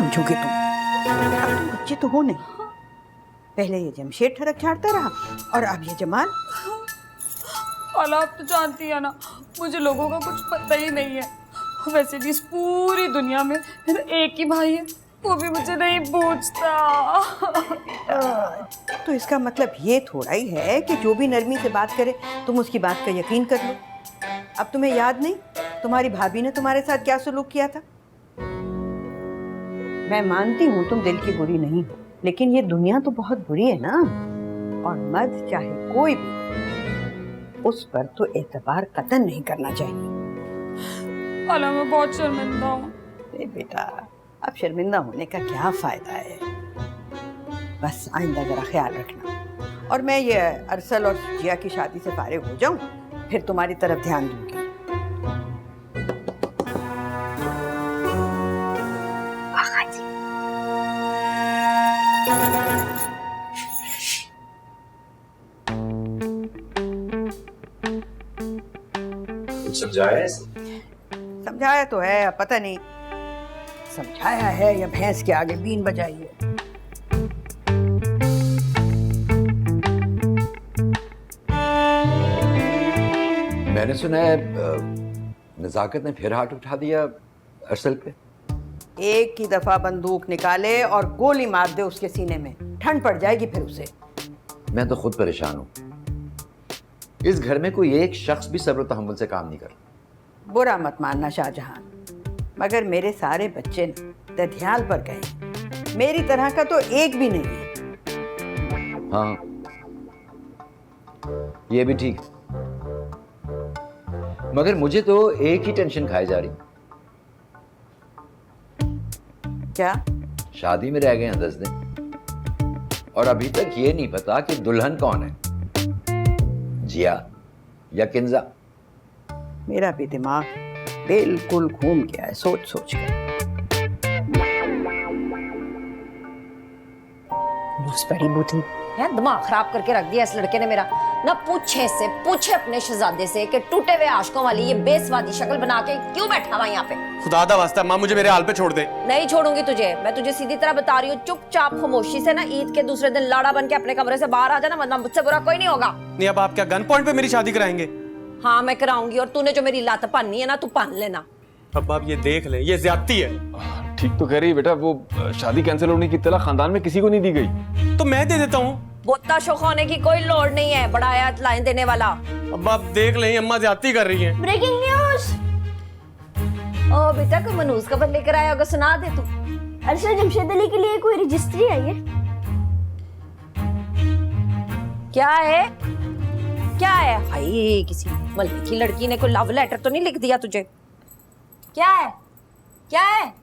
समझोगे तुम? अब तुम बच्चे तो हो नहीं। पहले ये जमशेद ठरक छाड़ता रहा और अब ये जमाल। खाला आप तो जानती है ना, मुझे लोगों का कुछ पता ही नहीं है। वैसे भी इस पूरी दुनिया में मेरा एक ही भाई है, वो भी मुझे नहीं पूछता। तो इसका मतलब ये थोड़ा ही है कि जो भी नरमी से बात करे तुम उसकी बात का यकीन कर लो। अब तुम्हें याद नहीं तुम्हारी भाभी ने तुम्हारे साथ क्या सलूक किया था? मैं मानती हूँ तुम दिल की बुरी नहीं हो, लेकिन ये दुनिया तो बहुत बुरी है ना। और मर्द चाहे कोई भी, उस पर तो एतबार कतई नहीं करना चाहिए। खाला मैं बहुत शर्मिंदा हूँ। बेटा, अब शर्मिंदा होने का क्या फायदा है? बस आइंदा जरा ख्याल रखना। और मैं ये अरसल और जिया की शादी से फारिग हो जाऊं, फिर तुम्हारी तरफ ध्यान दूंगी। समझाया है? समझाया तो है, अब पता नहीं समझाया है या भैंस के आगे बीन बजाई है। मैंने सुना है नज़ाकत ने फिर हाथ उठा दिया अरसल पे। एक ही दफा बंदूक निकाले और गोली मार दे उसके सीने में, ठंड पड़ जाएगी फिर उसे। मैं तो खुद परेशान हूँ। इस घर में कोई एक शख्स भी सब्र तहम्मुल से काम नहीं कर। बुरा मत मानना शाहजहां, मगर मेरे सारे बच्चे दधियाल पर गए, मेरी तरह का तो एक भी नहीं है। हाँ, ये भी ठीक, मगर मुझे तो एक ही टेंशन खाई जा रही। क्या? शादी में रह गए हैं 10 दिन और अभी तक ये नहीं पता कि दुल्हन कौन है, जिया या किंजा। मेरा भी दिमाग बिल्कुल घूम गया है सोच सोच कर। बड़ी बूथी है, दिमाग खराब करके रख दिया इस लड़के ने मेरा। ना पूछे अपने शहजादे से कि टूटे हुए आशिकों वाली ये बेसवादी शक्ल बना के क्यों बैठा हुआ यहाँ पे। खुदा दा वास्ता माँ मुझे मेरे हाल पे छोड़ दे। नहीं छोड़ूंगी तुझे, मैं तुझे सीधी तरह बता रही हूँ। चुपचाप खामोशी से ना ईद के दूसरे दिन लाड़ा बन के अपने कमरे से बाहर आ जाना, वरना मुझसे बुरा कोई नहीं होगा। नहीं, अब आप क्या गन पॉइंट पे मेरी शादी कराएंगे? हाँ मैं कराऊंगी, और तूने जो मेरी लात पानी है ना, तू पान लेना। अब आप ये देख ले, ये ज्यादती है। ठीक तो कह रही है बेटा, वो शादी कैंसिल होने की इत्तला खानदान में किसी को नहीं दी गई। तो मैं दे देता हूँ। बोता शोख होने की कोई लोड़ नहीं है, बड़ा आयात लाइन देने वाला। अब आप देख लें, अम्मा ज्यादती कर रही हैं। Breaking news. ओ बेटा, कोई मनूज खबर लेकर आया होगा, सुना दे तू। अरशद जमशेद अली के लिए कोई रजिस्ट्री आई है? क्या है? क्या है? हाय, किसी मल्ले की लड़की ने कोई लव लेटर तो नहीं लिख दिया तुझे? क्या है? क्या है?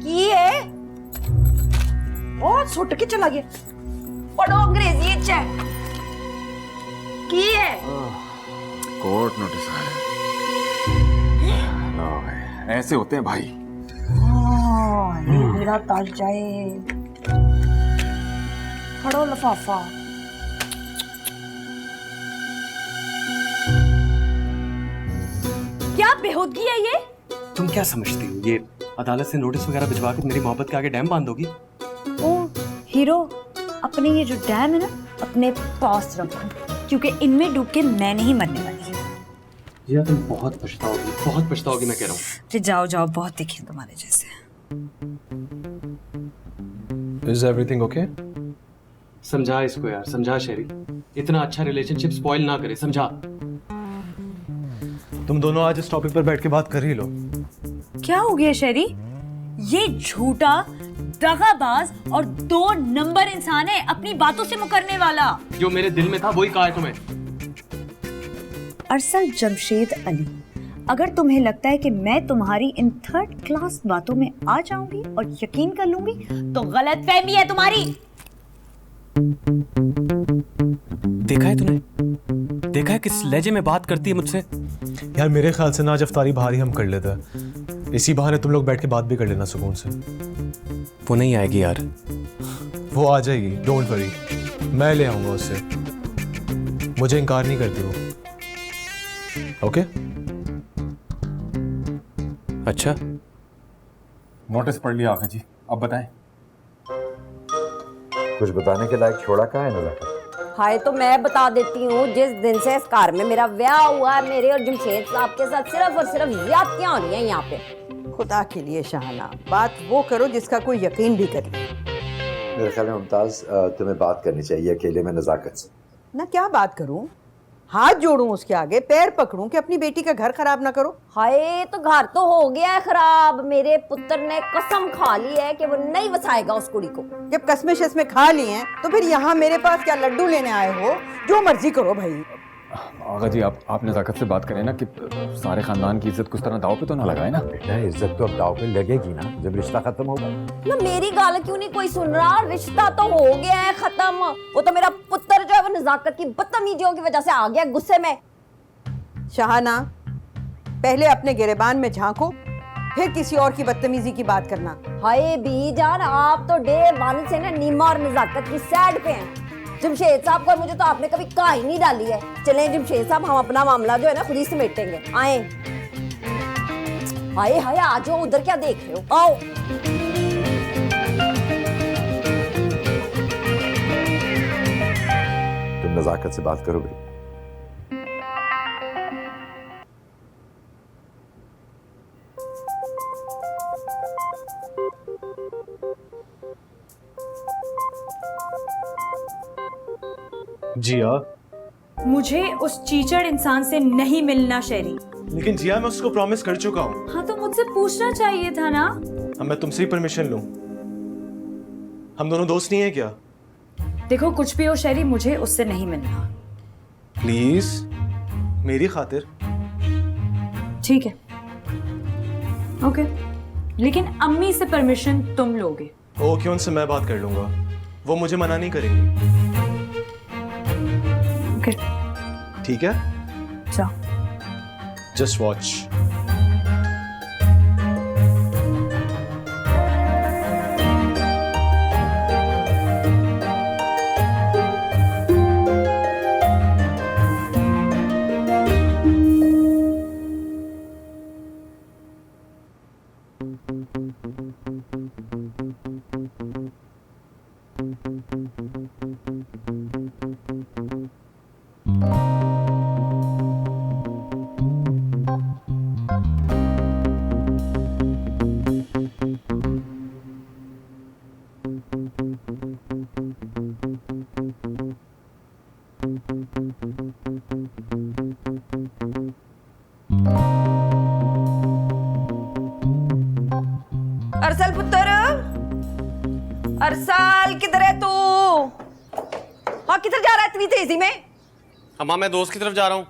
की है? ओ सुट के चला गया। पढ़ो अंग्रेजी च की है? कोर्ट नोटिस आया। ऐसे होते हैं भाई। मेरा ताज जाए। पढ़ो लफाफा। क्या बेहूदगी है ये? तुम क्या समझती हो, ये अदालत से नोटिस वगैरह भिजवा के मेरी मोहब्बत के आगे डैम बांध दोगी? ओ हीरो, अपने ये जो डैम है ना, अपने पास रखो, क्योंकि इनमें डूब के मैं नहीं मरने वाली। जिया तुम बहुत पछताओगी मैं कह रहा हूँ। तो जाओ जाओ, बहुत देखे तुम्हारे जैसे। Is everything okay? समझा इसको यार, समझा शेरी। इतना अच्छा रिलेशनशिप स्पॉइल ना करे, समझा। तुम दोनों आज इस टॉपिक पर बैठ के बात कर ही लो। क्या हो गया शेरी? ये झूठा, दगाबाज और 2 नंबर इंसान है, अपनी बातों से मुकरने वाला। जो मेरे दिल में था वही कहा है तुम्हें। अरसल जमशेद अली, अगर तुम्हें लगता है कि मैं तुम्हारी इन 3rd क्लास बातों में आ जाऊंगी और यकीन कर लूंगी, तो गलतफहमी है तुम्हारी। देखा है तूने? देखा है किस लहजे में बात करती है मुझसे? यार मेरे ख्याल से ना आज अफ्तारी बाहर ही हम कर लेते हैं, इसी बहाने तुम लोग बैठ के बात भी कर लेना सुकून से। वो नहीं आएगी यार। वो आ जाएगी, डोंट वरी, मैं ले आऊंगा उससे। मुझे इनकार नहीं करती वो। ओके? अच्छा, नोटिस पढ़ लिया आका जी, अब बताएं। कुछ बताने के लायक छोड़ा कहाँ है नज़ाकत? हाय तो मैं बता देती हूँ, जिस दिन से इस कार में मेरा ब्याह हुआ है, मेरे और जमशेद साहब के साथ सिर्फ और सिर्फ ज्यादतियां हो रही हैं यहाँ पे। खुदा के लिए शाहाना, बात वो करो जिसका कोई यकीन भी करे। मेरे ख्याल में मुमताज़ तुम्हें बात करनी चाहिए अकेले में नज़ाकत से। ना क्या बात करूं, हाथ जोड़ूं उसके आगे, पैर पकड़ूं कि अपनी बेटी का घर खराब ना करो। हाय तो घर तो हो गया है खराब, मेरे पुत्र ने कसम खा ली है कि वो नहीं बसाएगा उस कुड़ी को। जब कसमें शस्में खा ली हैं तो फिर यहाँ मेरे पास क्या लड्डू लेने आए हो? जो मर्जी करो भाई। आका जी आप नज़ाकत से बात करें ना कि सारे खानदान की इज्जत कुछ तरह दाव पे तो ना लगाए ना। बेटा इज्जत तो अब दाव पे लगेगी ना जब रिश्ता खत्म होगा। ना मेरी गाल क्यों नहीं कोई सुन रहा? रिश्ता तो हो गया है खत्म। वो तो मेरा पुत्र जो है वो नजाकत की बदतमीजियों की वजह से आ गया गुस्से में। शाहाना, पहले अपने गिरेबान में झांको, फिर किसी और की बदतमीजी की बात करना। हाय बीजान, आप तो डे वन से ना नीमा और नजाकत की साइड पे हैं। जमशेद साहब को मुझे तो आपने कभी कहा ही नहीं डाली है। चलें जमशेद साहब, हम अपना मामला जो है ना खुद ही समेटेंगे। आए हाय हाय, आ जाओ, उधर क्या देख रहे हो, आओ। तुम नज़ाकत से बात करोगे? जिया, मुझे उस चीचड़ इंसान से नहीं मिलना शेरी। लेकिन जिया मैं उसको प्रॉमिस कर चुका हूँ। हाँ तो मुझसे पूछना चाहिए था ना। अब मैं तुमसे ही परमिशन लूँ? हम दोनों दोस्त नहीं हैं क्या? देखो कुछ भी हो शेरी, मुझे उससे नहीं मिलना। प्लीज, मेरी खातिर। ठीक है, ओके, लेकिन अम्मी से परमिशन तुम लोगे। ओके, उनसे मैं बात कर लूंगा, वो मुझे मना नहीं करेंगी। ओके ठीक है, जाओ। Just watch. अरसल पुत्र, अरसल किधर है तू? हाँ किधर जा रहा है इतनी तेजी में? अम्मा मैं दोस्त की तरफ जा रहा हूँ।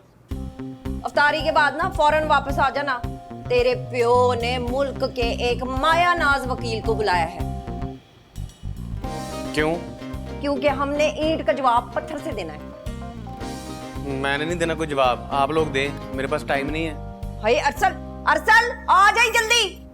अफ्तारी के बाद ना फौरन वापस आ जाना। तेरे प्यो ने मुल्क के एक मायानाज वकील को बुलाया है। क्यों? क्योंकि हमने ईंट का जवाब पत्थर से देना है। मैंने नहीं देना कोई जवाब, आप लोग दें, मेरे पास टाइम नहीं है। हाय अरसल, अरसल आ जाइए जल्दी।